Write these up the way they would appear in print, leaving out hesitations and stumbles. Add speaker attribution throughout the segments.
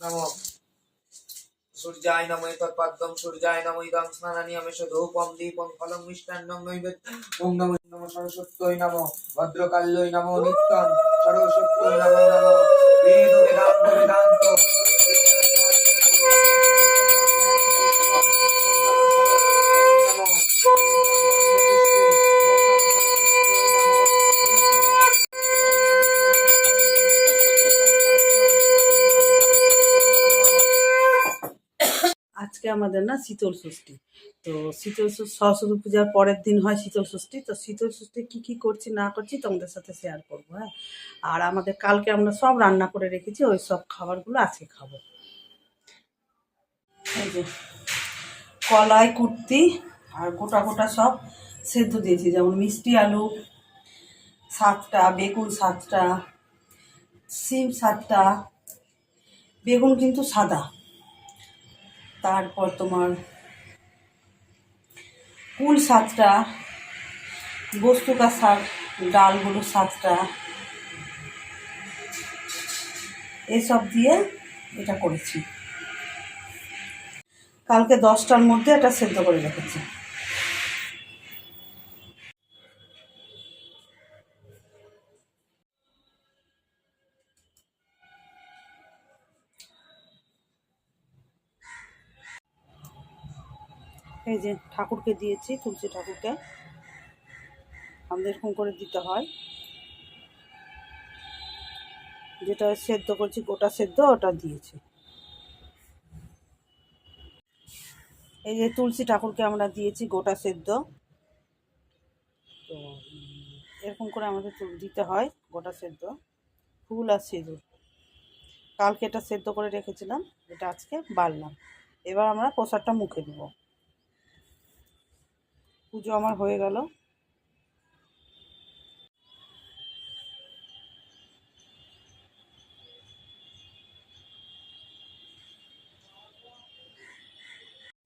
Speaker 1: नमो सूर्याय नमो तत्पद्मं सूर्याय नमो इदं स्नानानियमेष धूपं दीपं फलं मिष्टान्नं नैवेद्यम् ॐ नमो सरस्वत्यै नमो भद्रकाल्यै नमो नित्यं सरस्वत्यै नमो वेद वेदान्त वेदान्त
Speaker 2: আজকে আমাদের না শীতল ষষ্ঠী। তো শীতল সরস্বতী পূজার পরের দিন হয় শীতল ষষ্ঠী। তো শীতল ষষ্ঠী কী কী করছি না করছি তোমাদের সাথে শেয়ার করবো। হ্যাঁ, আর আমাদের কালকে আমরা সব রান্না করে রেখেছি, ওই সব খাবারগুলো আজকে খাবো। এই যে কলাই কুর্তি আর গোটা গোটা সব সেদ্ধ দিয়েছি, যেমন মিষ্টি আলু 7টা, বেগুন 7টা, সিম 7টা, বেগুন কিন্তু সাদা, তারপর তোমার কুল 7টা, বস্তুকা শাক ডালগুলো 7টা, এসব দিয়ে এটা করেছি। কালকে 10টার মধ্যে এটা সেদ্ধ করে রেখেছি। এই যে ঠাকুরকে দিয়েছি, তুলসী ঠাকুরকে আমাদের এরকম করে দিতে হয়। যেটা সেদ্ধ করছি গোটা সেদ্ধ, ওটা দিয়েছি। এই যে তুলসী ঠাকুরকে আমরা দিয়েছি গোটা সেদ্ধ, তো এরকম করে আমাদের দিতে হয় গোটা সেদ্ধ, ফুল আর সিঁদুর। কালকে এটা সেদ্ধ করে রেখেছিলাম, এটা আজকে বাড়লাম। এবার আমরা প্রসাদটা মুখে দেব। পুজো আমার হয়ে গেল।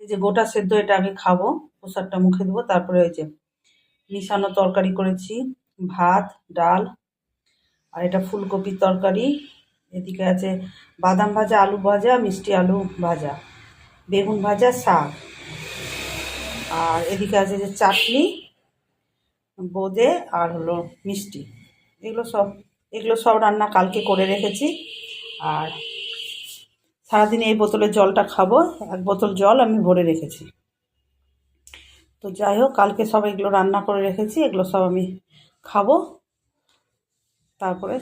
Speaker 2: এই যে গোটা সেদ্ধ, এটা আগে খাবো, প্রসাদটা মুখে দেবো, তারপরে ওই যে মিশানো তরকারি করেছি, ভাত ডাল, আর এটা ফুলকপির তরকারি। এদিকে আছে বাদাম ভাজা, আলু ভাজা, মিষ্টি আলু ভাজা, বেগুন ভাজা, শাক, আর এদিকে আছে যে চাটনি, বোঁদে, আর হলো মিষ্টি। এগুলো সব রান্না কালকে করে রেখেছি। আর সারাদিন এই বোতলের জলটা খাবো, 1 বোতল জল আমি ভরে রেখেছি। তো যাই হোক, কালকে সব এগুলো রান্না করে রেখেছি, এগুলো সব আমি খাবো, তারপরে